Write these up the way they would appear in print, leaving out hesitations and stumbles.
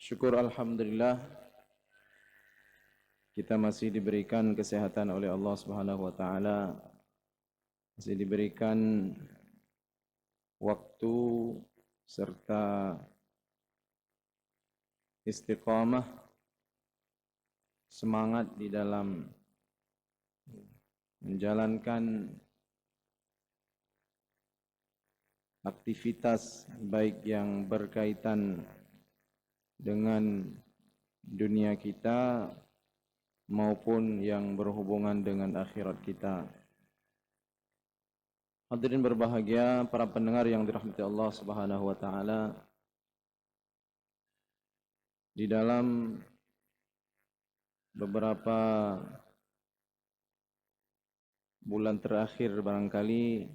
Syukur alhamdulillah kita masih diberikan kesehatan oleh Allah Subhanahu wa taala, masih diberikan waktu serta istiqamah, semangat di dalam menjalankan aktivitas baik yang berkaitan dengan dunia kita maupun yang berhubungan dengan akhirat kita. Hadirin berbahagia, para pendengar yang dirahmati Allah Subhanahu wa taala. Di dalam beberapa bulan terakhir barangkali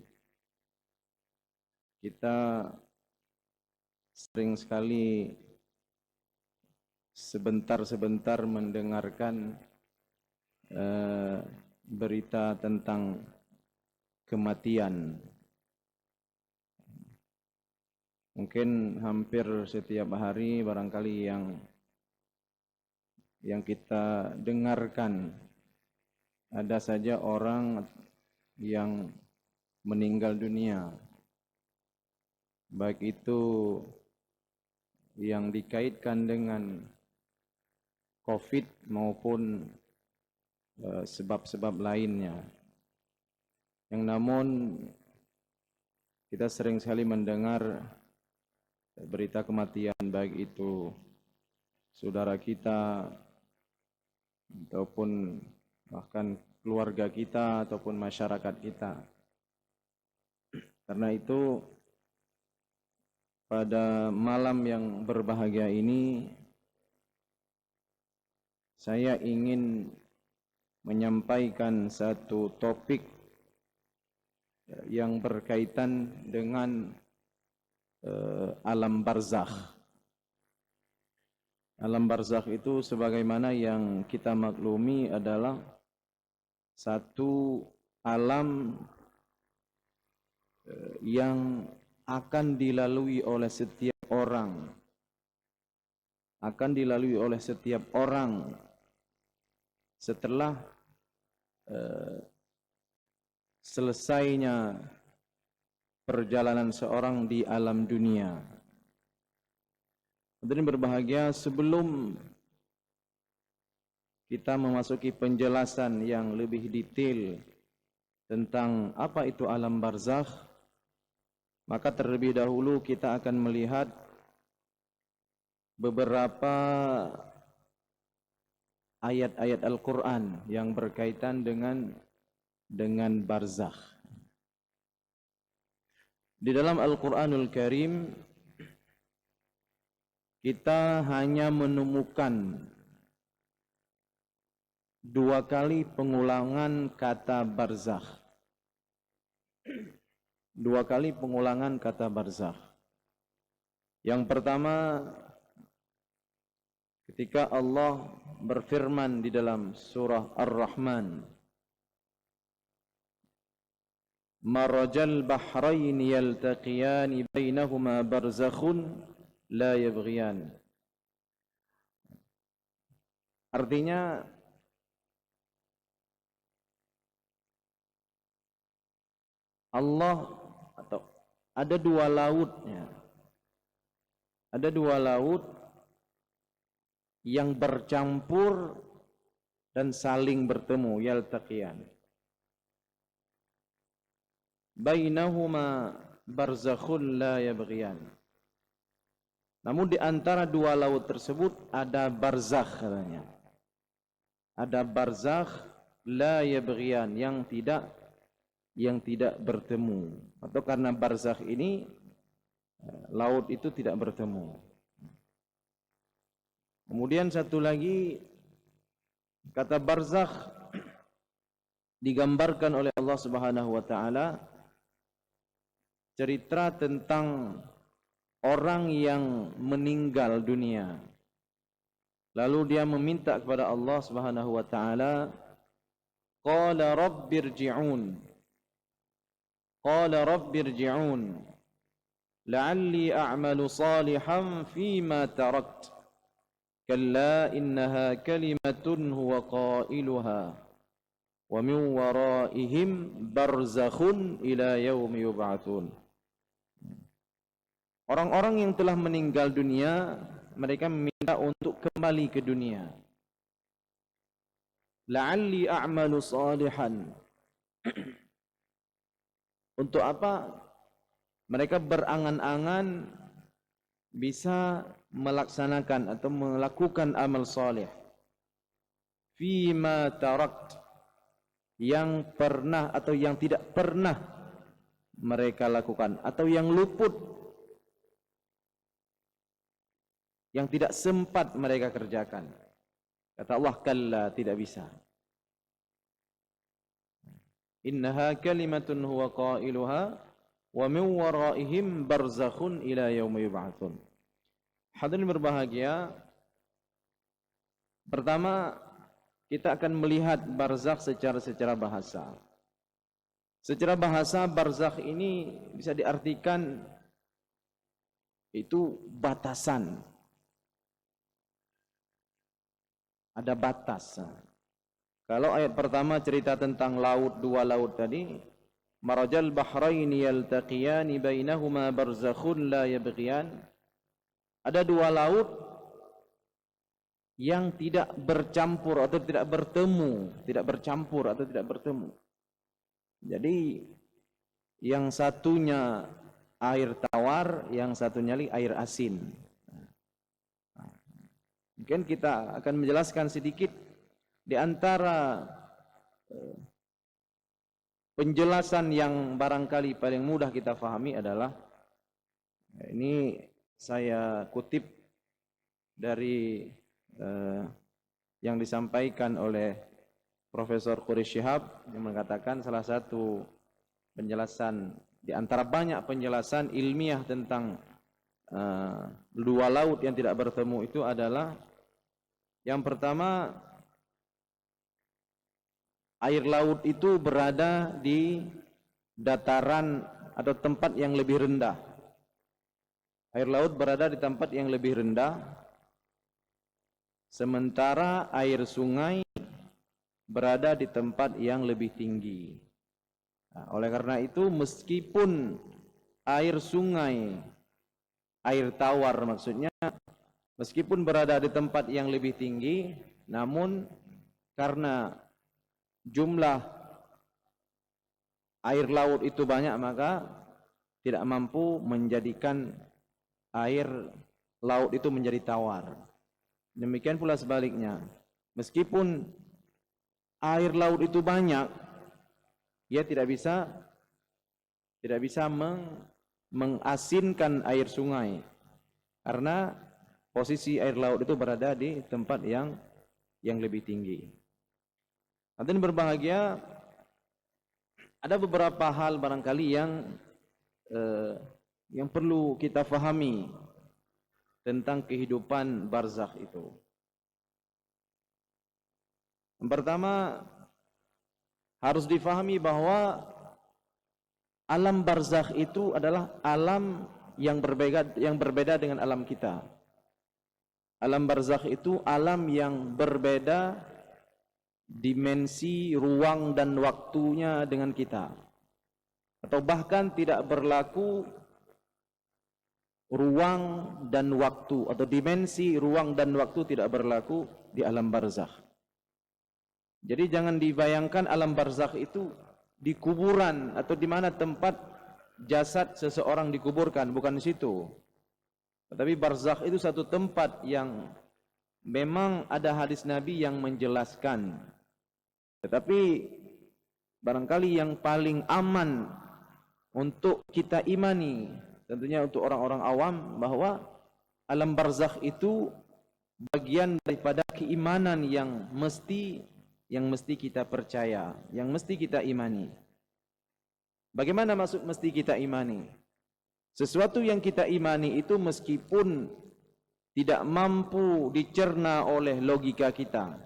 kita sering sekali sebentar-sebentar mendengarkan berita tentang kematian. Mungkin hampir setiap hari barangkali yang kita dengarkan ada saja orang yang meninggal dunia, baik itu yang dikaitkan dengan COVID maupun sebab-sebab lainnya. Yang namun kita sering sekali mendengar berita kematian, baik itu saudara kita ataupun bahkan keluarga kita ataupun masyarakat kita. Karena itu pada malam yang berbahagia ini saya ingin menyampaikan satu topik yang berkaitan dengan alam barzakh. Alam barzakh itu sebagaimana yang kita maklumi adalah satu alam yang akan dilalui oleh setiap orang, setelah selesainya perjalanan seorang di alam dunia. Hadirin berbahagia, sebelum kita memasuki penjelasan yang lebih detail tentang apa itu alam barzakh, maka terlebih dahulu kita akan melihat beberapa ayat-ayat Al-Quran yang berkaitan dengan barzakh. Di dalam Al-Quranul Karim kita hanya menemukan dua kali pengulangan kata barzakh. Dua kali pengulangan kata barzakh. Yang pertama ketika Allah berfirman di dalam surah Ar-Rahman, marajal bahrain yaltaqiyani bainahuma barzakhun la yabghiyan. Artinya Allah atau ada dua lautnya. Ada dua laut yang bercampur dan saling bertemu, yaltaqiyan. Bainahuma barzakhun la yabghiyan. Namun di antara dua laut tersebut ada barzakh katanya. Ada barzakh la yabghiyan yang tidak bertemu. Atau karena barzakh ini laut itu tidak bertemu. Kemudian satu lagi kata barzakh digambarkan oleh Allah Subhanahu wa taala cerita tentang orang yang meninggal dunia. Lalu dia meminta kepada Allah Subhanahu wa taala, qala rabbirji'un. Qala rabbirji'un la'alli a'malu salihan fima tarakt. kalla innaha kalimatun huwa qailuha wa min waraihim barzakhun ila yaumi yub'atsun. Orang-orang yang telah meninggal dunia, mereka meminta untuk kembali ke dunia. La'alli a'malu salihan. Untuk apa? Mereka berangan-angan bisa melaksanakan atau melakukan amal saleh. Fima tarakt, yang pernah atau yang tidak pernah mereka lakukan, atau yang luput, yang tidak sempat mereka kerjakan. Kata Allah, kalla, tidak bisa. Innaha kalimatun huwa qailuha wa min waraihim barzakhun ila yaumi yub'atsun. Hadirin berbahagia, pertama kita akan melihat barzakh secara bahasa. Secara bahasa, barzakh ini bisa diartikan itu batasan. Ada batas. Kalau ayat pertama cerita tentang laut, dua laut tadi, marajal bahraini yaltaqiyani bainahuma barzakhun la yabghiyan. Ada dua laut yang tidak bercampur atau tidak bertemu, tidak bercampur atau tidak bertemu. Jadi yang satunya air tawar, yang satunya air asin. Mungkin kita akan menjelaskan sedikit di antara penjelasan yang barangkali paling mudah kita fahami adalah, ini saya kutip dari yang disampaikan oleh Profesor Quraish Shihab, yang mengatakan salah satu penjelasan di antara banyak penjelasan ilmiah tentang dua laut yang tidak bertemu itu adalah, yang pertama, air laut itu berada di dataran atau tempat yang lebih rendah. Air laut berada di tempat yang lebih rendah, sementara air sungai berada di tempat yang lebih tinggi. Nah, oleh karena itu, meskipun air sungai, air tawar maksudnya, meskipun berada di tempat yang lebih tinggi, namun karena jumlah air laut itu banyak, maka tidak mampu menjadikan air laut itu menjadi tawar. Demikian pula sebaliknya, meskipun air laut itu banyak, ia tidak bisa mengasinkan air sungai, karena posisi air laut itu berada di tempat yang lebih tinggi. Hadirin berbahagia, ada beberapa hal barangkali yang perlu kita fahami tentang kehidupan barzakh itu. Yang pertama, harus difahami bahwa alam barzakh itu adalah alam yang berbeda dengan alam kita. Alam barzakh itu alam yang berbeda dimensi, ruang dan waktunya dengan kita. Atau bahkan tidak berlaku ruang dan waktu, atau dimensi ruang dan waktu tidak berlaku di alam barzakh. Jadi jangan dibayangkan alam barzakh itu di kuburan atau di mana tempat jasad seseorang dikuburkan, bukan di situ. Tetapi barzakh itu satu tempat yang memang ada hadis Nabi yang menjelaskan. Tetapi barangkali yang paling aman untuk kita imani, tentunya untuk orang-orang awam, bahwa alam barzakh itu bagian daripada keimanan yang mesti kita percaya, yang mesti kita imani. Bagaimana maksud mesti kita imani? Sesuatu yang kita imani itu meskipun tidak mampu dicerna oleh logika kita,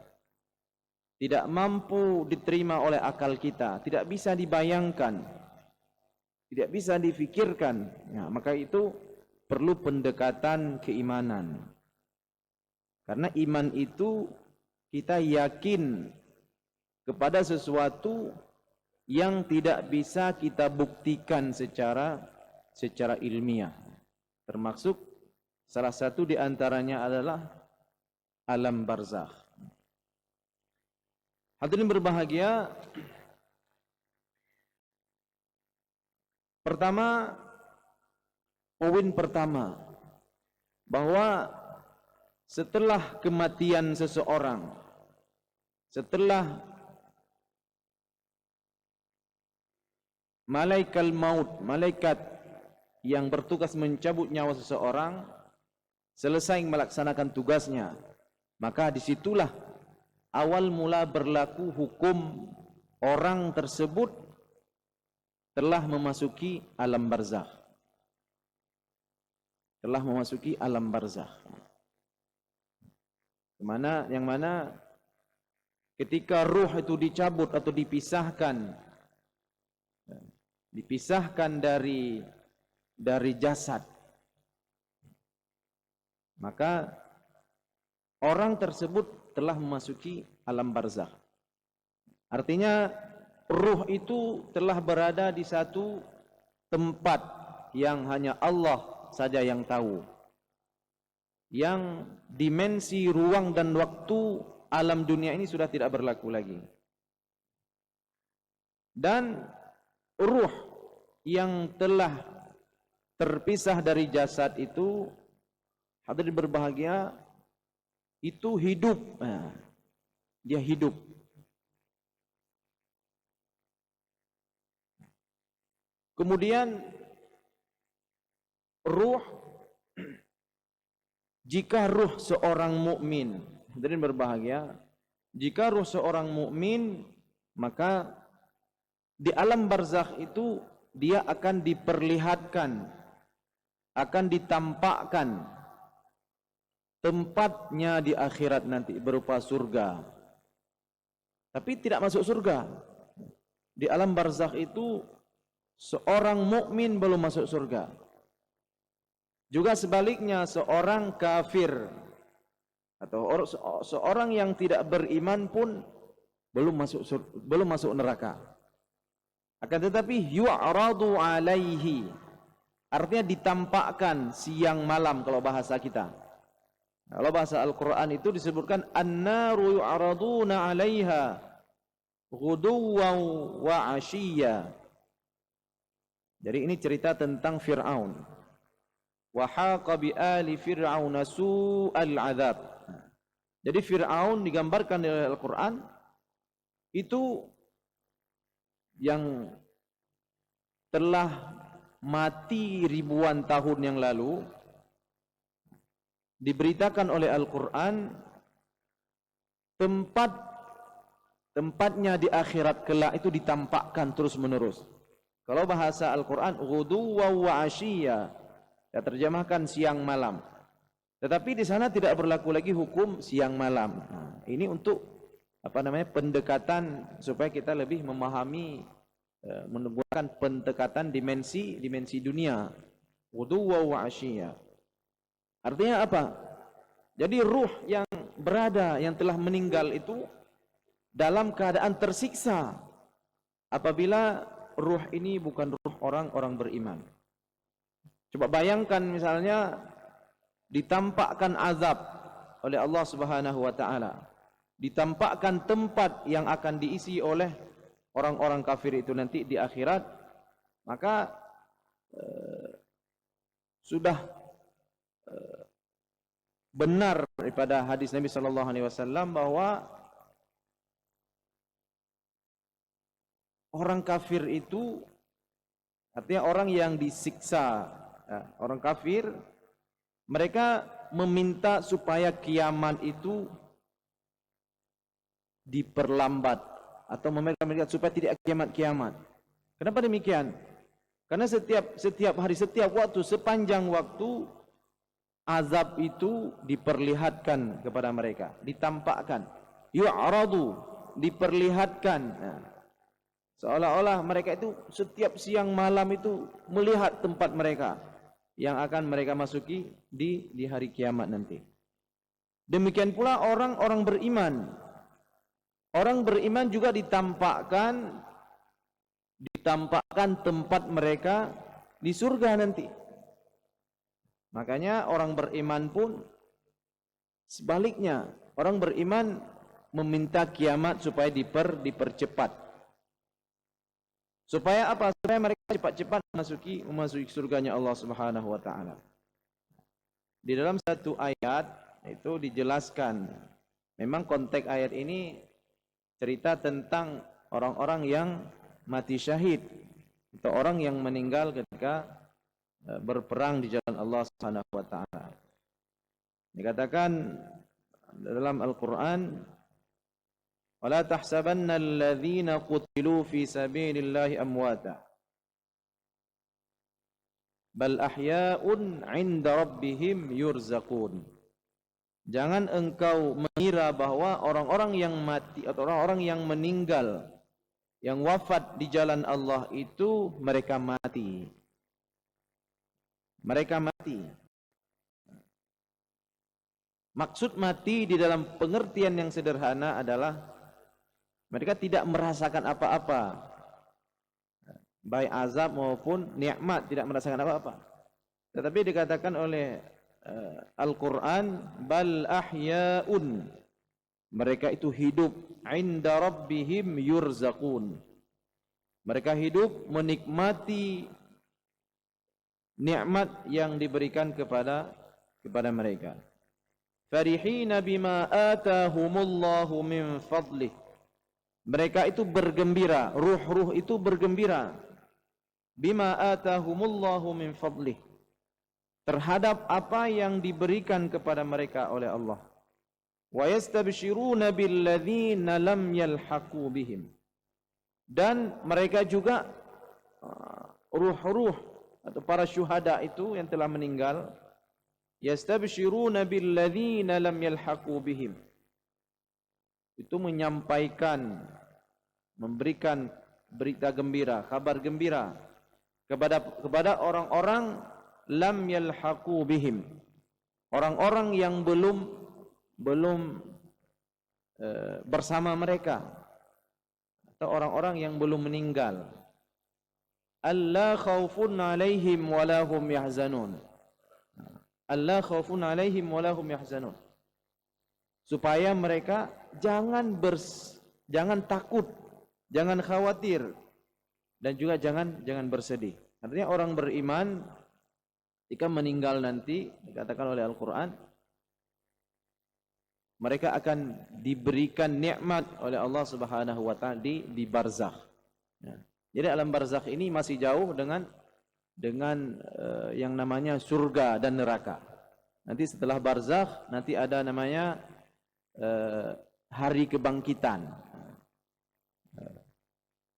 tidak mampu diterima oleh akal kita, tidak bisa dibayangkan, tidak bisa difikirkan, ya, maka itu perlu pendekatan keimanan. Karena iman itu kita yakin kepada sesuatu yang tidak bisa kita buktikan secara ilmiah. Termasuk salah satu di antaranya adalah alam barzakh. Hadirin berbahagia, poin pertama, bahwa setelah kematian seseorang, setelah malaikat maut, malaikat yang bertugas mencabut nyawa seseorang selesai melaksanakan tugasnya, maka disitulah awal mula berlaku hukum orang tersebut telah memasuki alam barzakh. Telah memasuki alam barzakh. Yang mana ketika ruh itu dicabut atau dipisahkan dari jasad, maka orang tersebut telah memasuki alam barzakh. Artinya ruh itu telah berada di satu tempat yang hanya Allah saja yang tahu. Yang dimensi ruang dan waktu alam dunia ini sudah tidak berlaku lagi. Dan ruh yang telah terpisah dari jasad itu, hadirin berbahagia, itu hidup. Dia hidup. Kemudian ruh, jika ruh seorang mukmin, hadirin berbahagia, jika ruh seorang mukmin, maka di alam barzakh itu dia akan diperlihatkan, akan ditampakkan tempatnya di akhirat nanti berupa surga. Tapi tidak masuk surga. Di alam barzakh itu seorang mukmin belum masuk surga. Juga sebaliknya seorang kafir atau seorang yang tidak beriman pun belum masuk neraka. Akan tetapi yu'radu alaihi, artinya ditampakkan siang malam kalau bahasa kita. Kalau bahasa Al-Quran itu disebutkan an-naru yu'raduna 'alaiha ghuduwan wa 'ashiyya. Jadi ini cerita tentang Fir'aun. Wa haqa bi ali fir'auna su'al 'adzab. Jadi Fir'aun digambarkan oleh Al-Quran itu yang telah mati ribuan tahun yang lalu, diberitakan oleh Al-Quran tempatnya di akhirat kelak itu ditampakkan terus menerus. Kalau bahasa Al-Quran ghuduwan wa 'ashiyya, ya terjemahkan siang malam. Tetapi di sana tidak berlaku lagi hukum siang malam. Ini untuk pendekatan supaya kita lebih memahami, menggunakan pendekatan dimensi dunia. Ghuduwan wa 'ashiyya. Artinya apa? Jadi ruh yang berada, yang telah meninggal itu dalam keadaan tersiksa apabila ruh ini bukan ruh orang-orang beriman. Coba bayangkan misalnya ditampakkan azab oleh Allah Subhanahu wa taala. Ditampakkan tempat yang akan diisi oleh orang-orang kafir itu nanti di akhirat, maka sudah benar daripada hadis Nabi sallallahu alaihi wasallam bahwa orang kafir itu artinya orang yang disiksa, orang kafir, mereka meminta supaya kiamat itu diperlambat atau mereka supaya tidak kiamat. Kenapa demikian? Karena setiap hari, setiap waktu, sepanjang waktu azab itu diperlihatkan kepada mereka, ditampakkan, yu'radu, diperlihatkan. Seolah-olah mereka itu setiap siang malam itu melihat tempat mereka yang akan mereka masuki di hari kiamat nanti. Demikian pula orang-orang beriman. Orang beriman juga ditampakkan tempat mereka di surga nanti. Makanya orang beriman pun sebaliknya, orang beriman meminta kiamat supaya dipercepat. Supaya apa? Supaya mereka cepat-cepat memasuki surganya Allah Subhanahu wa taala. Di dalam satu ayat itu dijelaskan, memang konteks ayat ini cerita tentang orang-orang yang mati syahid atau orang yang meninggal ketika berperang di jalan Allah Subhanahu wa taala. Dikatakan dalam Al-Qur'an, "Wala tahsabanna alladhina qutilu fi sabilillahi amwata bal ahya'un 'inda rabbihim yurzaqun." Jangan engkau mengira bahwa orang-orang yang mati atau orang-orang yang meninggal, yang wafat di jalan Allah itu mereka mati. Mereka mati. Maksud mati di dalam pengertian yang sederhana adalah mereka tidak merasakan apa-apa, baik azab maupun nikmat, tidak merasakan apa-apa. Tetapi dikatakan oleh Al-Quran, bal ahya'un, mereka itu hidup, inda rabbihim yurzaqun, mereka hidup menikmati nikmat yang diberikan kepada mereka. Farihina bima atahumullahu min fadlih, mereka itu bergembira, ruh-ruh itu bergembira, bima atahumullahu min fadlih, terhadap apa yang diberikan kepada mereka oleh Allah. Wa yastabshiruna billadzina lam yalhaqu bihim, dan mereka juga ruh-ruh atau para syuhada itu yang telah meninggal, yastabshiruna billadzina lam yalhaqu bihim, itu menyampaikan, memberikan berita gembira, kabar gembira kepada orang-orang lam yalhaqu bihim, orang-orang yang belum bersama mereka, atau orang-orang yang belum meninggal. Alla khaufun alaihim wala hum yahzanun, alla khaufun alaihim wala hum yahzanun, supaya mereka jangan takut, jangan khawatir, dan juga jangan bersedih. Artinya orang beriman jika meninggal nanti, dikatakan oleh Al-Quran, mereka akan diberikan nikmat oleh Allah Subhanahu wa taala di barzakh. Ya. Jadi alam barzakh ini masih jauh dengan yang namanya surga dan neraka. Nanti setelah barzakh nanti ada namanya hari kebangkitan.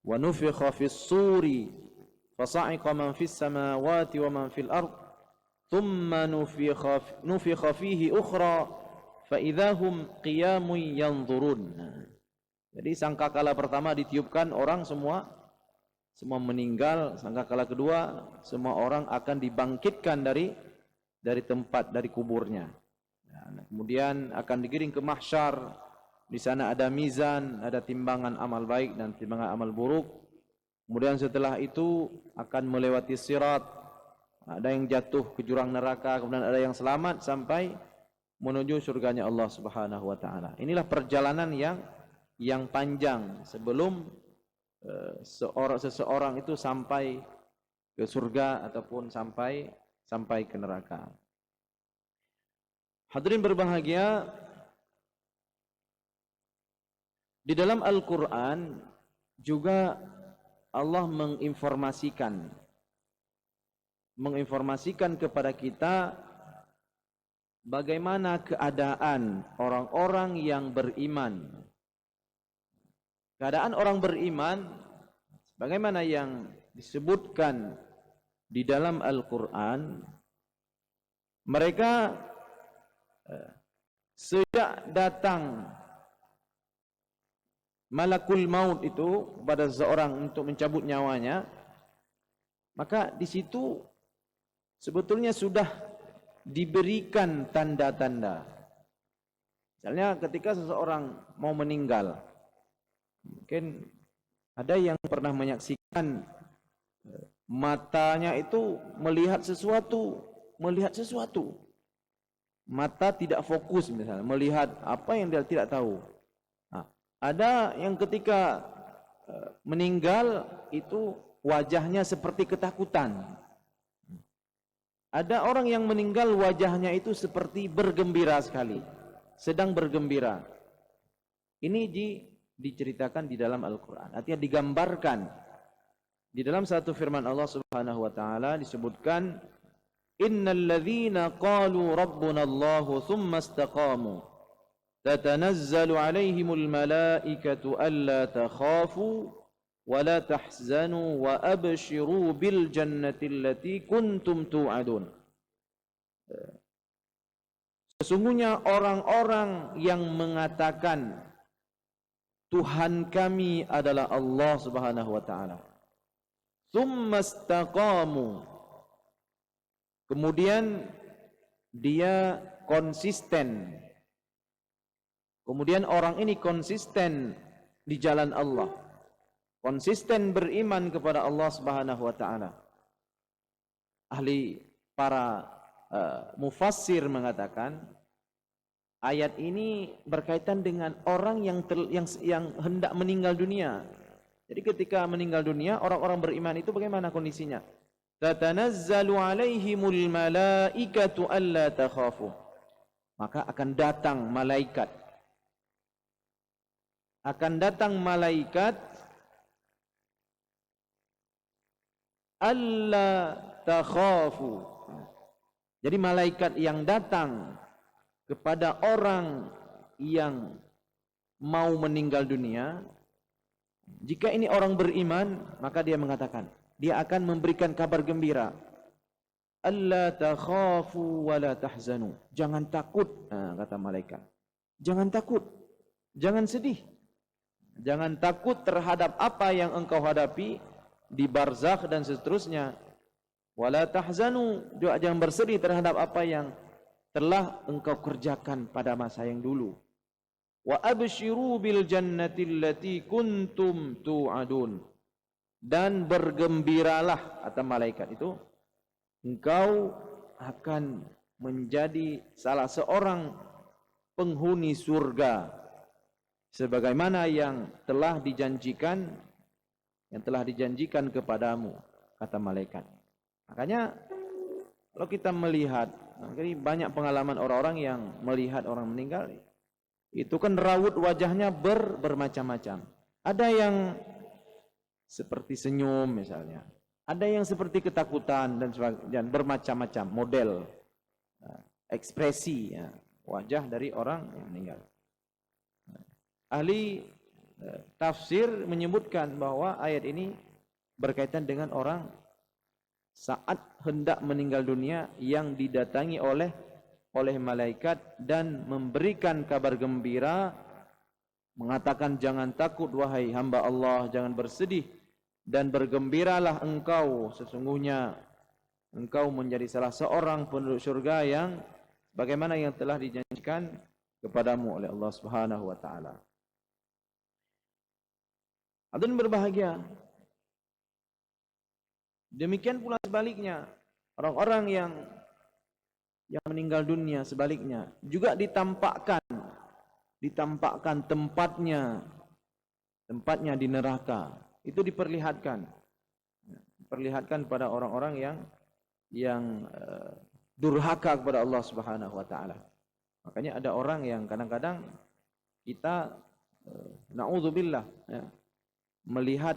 Wa nufikha fis suri fasa'iqa man fis samawati wa man fil ardh thumma nufikha fihi ukhra fa idahum qiyamun yanzurun. Jadi sangkakala pertama ditiupkan, orang semua meninggal. Sangkakala kedua semua orang akan dibangkitkan dari tempat, dari kuburnya. Kemudian akan digiring ke mahsyar. Di sana ada mizan, ada timbangan amal baik dan timbangan amal buruk. Kemudian setelah itu akan melewati sirat. Ada yang jatuh ke jurang neraka, kemudian ada yang selamat sampai menuju surganya Allah Subhanahu wa taala. Inilah perjalanan yang panjang sebelum seseorang itu sampai ke surga ataupun sampai ke neraka. Hadirin berbahagia, di dalam Al-Quran juga Allah menginformasikan kepada kita bagaimana keadaan orang-orang yang beriman. Keadaan orang beriman bagaimana yang disebutkan di dalam Al-Quran, mereka sejak datang malakul maut itu pada seseorang untuk mencabut nyawanya, maka di situ sebetulnya sudah diberikan tanda-tanda. Misalnya ketika seseorang mau meninggal, mungkin ada yang pernah menyaksikan matanya itu melihat sesuatu, mata tidak fokus misalnya, melihat apa yang dia tidak tahu. Nah, ada yang ketika meninggal itu wajahnya seperti ketakutan. Ada orang yang meninggal wajahnya itu seperti bergembira sekali, sedang bergembira. Ini diceritakan di dalam Al-Quran, artinya digambarkan. Di dalam satu firman Allah Subhanahu wa taala disebutkan, innal ladzina qalu rabbuna Allahu tsumma istaqamu tatanazzalu alaihimul malaikatu alla takhafu wa la tahzanu wa abshiru bil jannati allati kuntum tu'adun. Sesungguhnya orang-orang yang mengatakan Tuhan kami adalah Allah Subhanahu wa taala, tsumma istaqamu, kemudian dia konsisten. Kemudian orang ini konsisten di jalan Allah, konsisten beriman kepada Allah Subhanahu wa taala. Ahli para mufassir mengatakan ayat ini berkaitan dengan orang yang hendak meninggal dunia. Jadi ketika meninggal dunia, orang-orang beriman itu bagaimana kondisinya? Tatanazzalu alaihimul malaikatu alla takhafu. Maka akan datang malaikat. Alla takhafu. Jadi malaikat yang datang kepada orang yang mau meninggal dunia, jika ini orang beriman, maka dia mengatakan, dia akan memberikan kabar gembira. Alla takhafu wa la tahzanu. Jangan takut, kata malaikat. Jangan takut, jangan sedih. Jangan takut terhadap apa yang engkau hadapi di barzakh dan seterusnya. Wa la tahzanu, juga jangan bersedih terhadap apa yang telah engkau kerjakan pada masa yang dulu. Wa abshiru bil jannati allati kuntum tu'adun. Dan bergembiralah, kata malaikat itu, engkau akan menjadi salah seorang penghuni surga sebagaimana yang telah dijanjikan kepadamu, kata malaikat. Makanya kalau kita melihat, banyak pengalaman orang-orang yang melihat orang meninggal, itu kan raut wajahnya bermacam-macam. Ada yang seperti senyum misalnya, ada yang seperti ketakutan dan bermacam-macam model ekspresi wajah dari orang yang meninggal. Ahli tafsir menyebutkan bahwa ayat ini berkaitan dengan orang saat hendak meninggal dunia yang didatangi oleh malaikat dan memberikan kabar gembira, mengatakan jangan takut wahai hamba Allah, jangan bersedih dan bergembiralah engkau, sesungguhnya engkau menjadi salah seorang penduduk surga yang bagaimana yang telah dijanjikan kepadamu oleh Allah Subhanahu wa taala. Hadirin berbahagia. Demikian pula sebaliknya, orang-orang yang meninggal dunia sebaliknya juga ditampakkan tempatnya di neraka. Itu diperlihatkan pada orang-orang yang durhaka kepada Allah Subhanahu wa taala. Makanya ada orang yang kadang-kadang kita naudzubillah melihat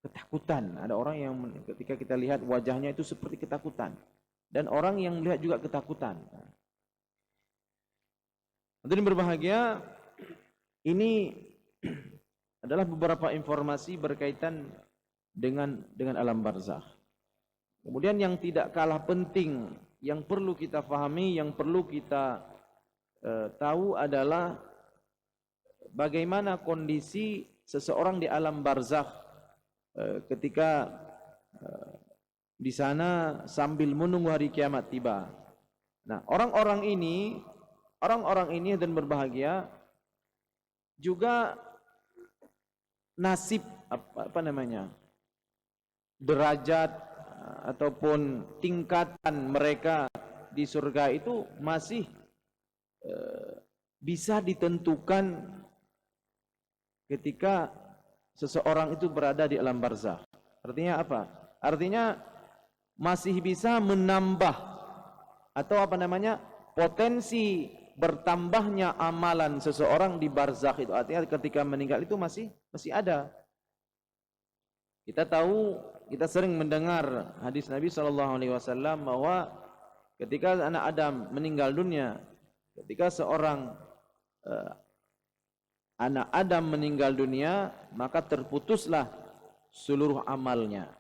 ketakutan. Ada orang yang ketika kita lihat wajahnya itu seperti ketakutan, dan orang yang melihat juga ketakutan. Hadirin berbahagia, ini adalah beberapa informasi berkaitan dengan alam barzakh. Kemudian yang tidak kalah penting, yang perlu kita fahami, yang perlu kita tahu adalah bagaimana kondisi seseorang di alam barzakh ketika di sana sambil menunggu hari kiamat tiba. Nah, orang-orang ini orang-orang ini dan berbahagia juga nasib apa namanya, derajat ataupun tingkatan mereka di surga itu masih bisa ditentukan ketika seseorang itu berada di alam barzakh. Artinya apa? Artinya masih bisa menambah atau apa namanya, potensi bertambahnya amalan seseorang di barzakh itu. Artinya ketika meninggal itu masih ada. Kita tahu, kita sering mendengar hadis Nabi SAW bahwa ketika anak Adam meninggal dunia, ketika seorang anak Adam meninggal dunia, maka terputuslah seluruh amalnya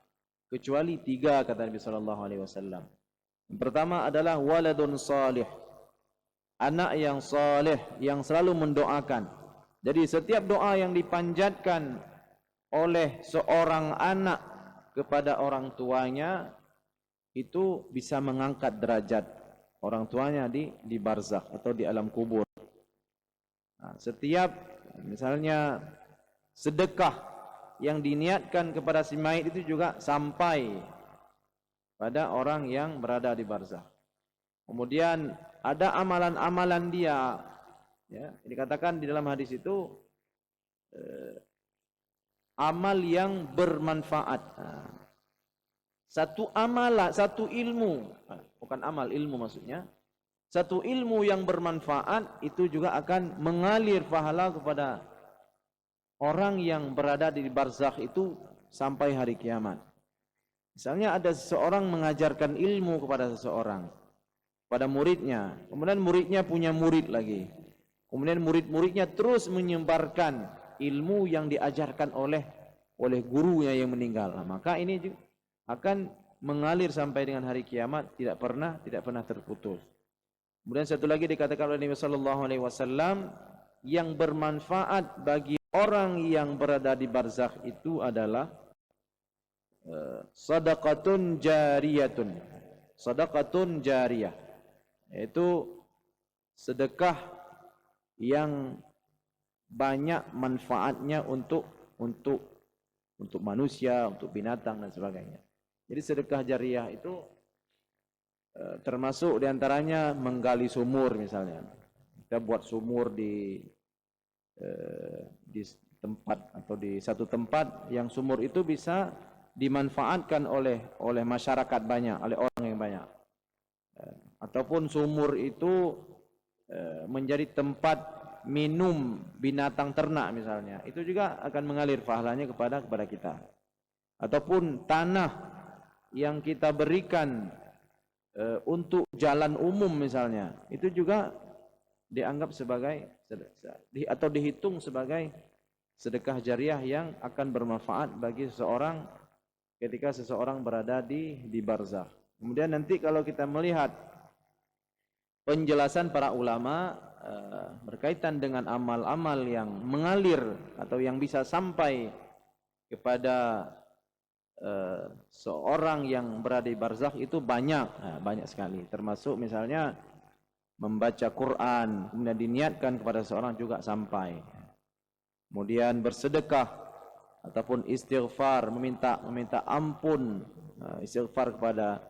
kecuali 3, kata Nabi SAW. Yang pertama adalah waladun salih, anak yang saleh yang selalu mendoakan. Jadi setiap doa yang dipanjatkan oleh seorang anak kepada orang tuanya itu bisa mengangkat derajat orang tuanya di barzakh atau di alam kubur. Nah, setiap misalnya sedekah yang diniatkan kepada si mayit itu juga sampai pada orang yang berada di barzakh. Kemudian ada amalan-amalan dia, ya, dikatakan di dalam hadis itu amal yang bermanfaat. Satu amalan, satu ilmu, bukan amal, ilmu maksudnya. Satu ilmu yang bermanfaat itu juga akan mengalir pahala kepada orang yang berada di barzakh itu sampai hari kiamat. Misalnya ada seseorang mengajarkan ilmu kepada seseorang, pada muridnya, kemudian muridnya punya murid lagi, kemudian murid-muridnya terus menyebarkan ilmu yang diajarkan oleh gurunya yang meninggal. Nah, maka ini juga akan mengalir sampai dengan hari kiamat, tidak pernah terputus. Kemudian satu lagi dikatakan oleh Nabi sallallahu alaihi wasallam, yang bermanfaat bagi orang yang berada di barzakh itu adalah sadaqatun jariyatun. Sadaqatun jariyah, yaitu sedekah yang banyak manfaatnya untuk manusia, untuk binatang dan sebagainya. Jadi sedekah jariyah itu termasuk diantaranya menggali sumur misalnya. Kita buat sumur di tempat atau di satu tempat yang sumur itu bisa dimanfaatkan oleh masyarakat banyak, oleh orang yang banyak. Ataupun sumur itu menjadi tempat minum binatang ternak misalnya, itu juga akan mengalir pahalanya kepada kita. Ataupun tanah yang kita berikan untuk jalan umum misalnya, itu juga dianggap sebagai atau dihitung sebagai sedekah jariyah yang akan bermanfaat bagi seseorang ketika seseorang berada di barzakh. Kemudian nanti kalau kita melihat penjelasan para ulama berkaitan dengan amal-amal yang mengalir atau yang bisa sampai kepada seorang yang berada di barzakh itu banyak sekali. Termasuk misalnya membaca Quran, kemudian diniatkan kepada seorang juga sampai. Kemudian bersedekah ataupun istighfar, meminta ampun, istighfar kepada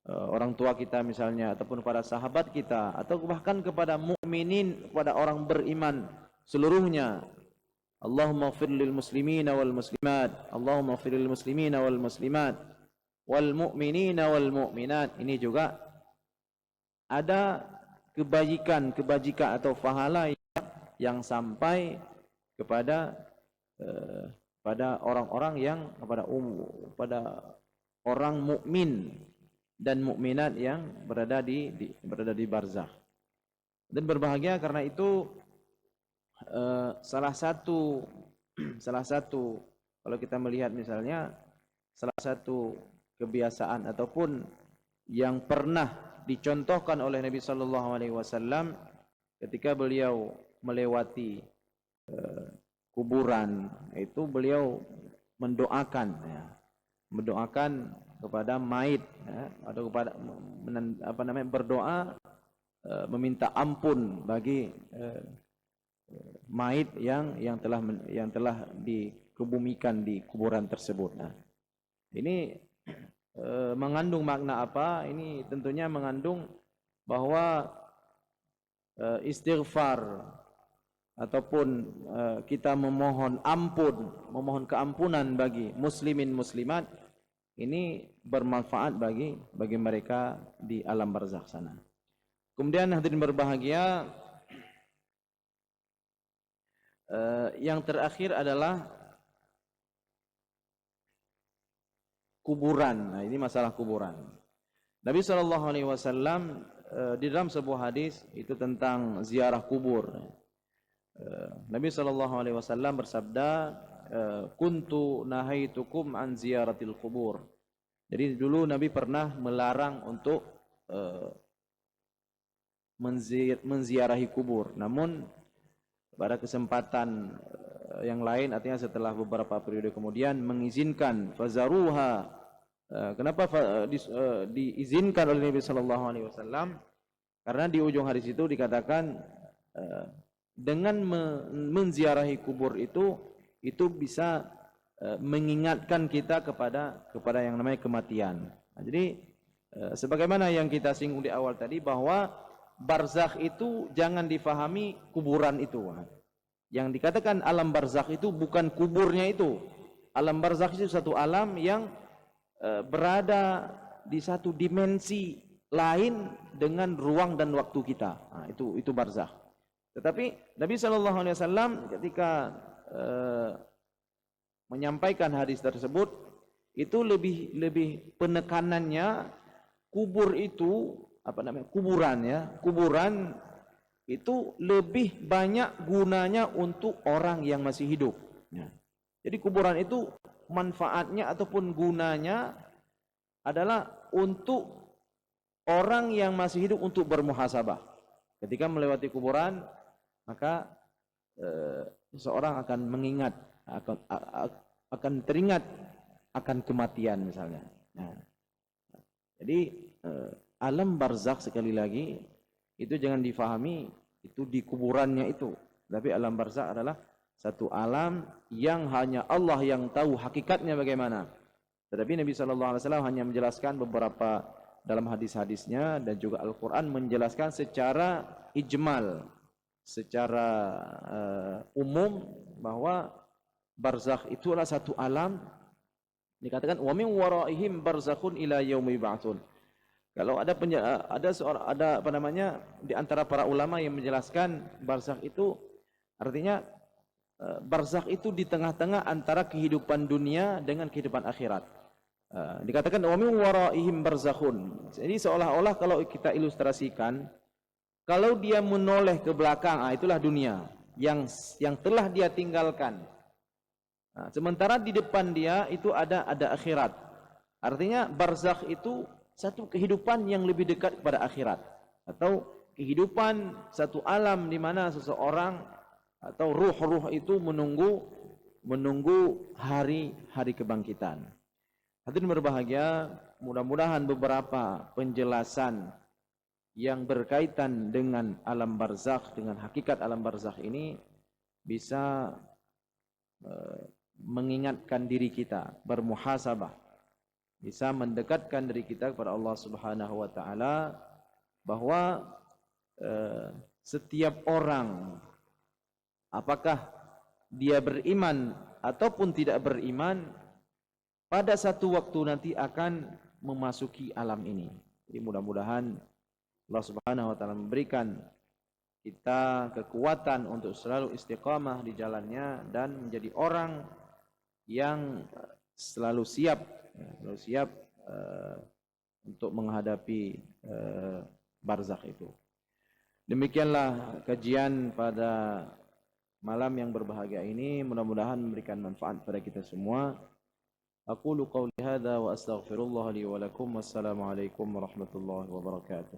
orang tua kita misalnya, ataupun kepada sahabat kita, atau bahkan kepada mukminin, kepada orang beriman seluruhnya. Allahumma ighfir lil muslimina wal muslimat, Allahumma ighfir lil muslimina wal muslimat wal mu'minina wal mu'minat. Ini juga ada kebajikan atau pahala yang sampai kepada pada orang-orang yang pada orang mukmin dan mukminat yang berada di barzakh. Dan berbahagia karena itu salah satu kalau kita melihat misalnya salah satu kebiasaan ataupun yang pernah dicontohkan oleh Nabi sallallahu alaihi wasallam ketika beliau melewati kuburan, itu beliau mendoakan kepada mayit, atau kepada berdoa meminta ampun bagi mayit yang telah dikebumikan di kuburan tersebut. Nah, ini mengandung makna apa? Ini tentunya mengandung bahwa istighfar ataupun kita memohon ampun, memohon keampunan bagi muslimin muslimat, ini bermanfaat bagi mereka di alam barzakh sana. Kemudian hadirin berbahagia, yang terakhir adalah kuburan. Nah, ini masalah kuburan. Nabi SAW di dalam sebuah hadis itu tentang ziarah kubur. Nabi SAW bersabda, kuntu nahaitukum an ziyaratil kubur. Jadi dulu Nabi pernah melarang untuk menziarahi kubur. Namun pada kesempatan yang lain, artinya setelah beberapa periode kemudian, mengizinkan fazaruha. Kenapa diizinkan oleh Nabi SAW? Karena di ujung hadis itu dikatakan dengan menziarahi kubur itu bisa mengingatkan kita kepada yang namanya kematian. Nah, jadi sebagaimana yang kita singgung di awal tadi, bahwa barzakh itu jangan difahami kuburan itu. Yang dikatakan alam barzakh itu bukan kuburnya itu. Alam barzakh itu satu alam yang berada di satu dimensi lain dengan ruang dan waktu kita. Nah, itu barzakh. Tetapi Nabi SAW ketika menyampaikan hadis tersebut, itu lebih penekanannya kubur itu kuburan itu lebih banyak gunanya untuk orang yang masih hidup. Jadi kuburan itu manfaatnya ataupun gunanya adalah untuk orang yang masih hidup untuk bermuhasabah. Ketika melewati kuburan, maka seseorang akan mengingat, akan teringat akan kematian misalnya. Nah, jadi alam barzakh sekali lagi itu jangan difahami itu di kuburannya itu, tapi alam barzakh adalah satu alam yang hanya Allah yang tahu hakikatnya bagaimana. Tetapi Nabi SAW hanya menjelaskan beberapa dalam hadis-hadisnya, dan juga Al-Quran menjelaskan secara ijmal, secara umum, bahwa barzakh itu adalah satu alam. Dikatakan wa min waraihim barzakhun ila yaumi yub'atsun. Kalau ada di antara para ulama yang menjelaskan barzakh itu artinya barzakh itu di tengah-tengah antara kehidupan dunia dengan kehidupan akhirat. Dikatakan wa min waraihim barzakhun. Jadi seolah-olah kalau kita ilustrasikan, kalau dia menoleh ke belakang, itulah dunia yang telah dia tinggalkan. Sementara di depan dia itu ada akhirat. Artinya barzakh itu satu kehidupan yang lebih dekat kepada akhirat, atau kehidupan satu alam di mana seseorang atau ruh-ruh itu menunggu hari kebangkitan. Hadirin berbahagia, mudah-mudahan beberapa penjelasan yang berkaitan dengan alam barzakh, dengan hakikat alam barzakh ini bisa mengingatkan diri kita bermuhasabah, bisa mendekatkan diri kita kepada Allah Subhanahu wa taala, bahwa setiap orang, apakah dia beriman ataupun tidak beriman, pada satu waktu nanti akan memasuki alam ini. Jadi mudah-mudahan Allah Subhanahu wa taala memberikan kita kekuatan untuk selalu istiqamah di jalannya dan menjadi orang yang selalu siap untuk menghadapi barzakh itu. Demikianlah kajian pada malam yang berbahagia ini, mudah-mudahan memberikan manfaat pada kita semua. Aqulu qawli hadza wa astaghfirullah li wa lakum. Wassalamu alaikum warahmatullahi wabarakatuh.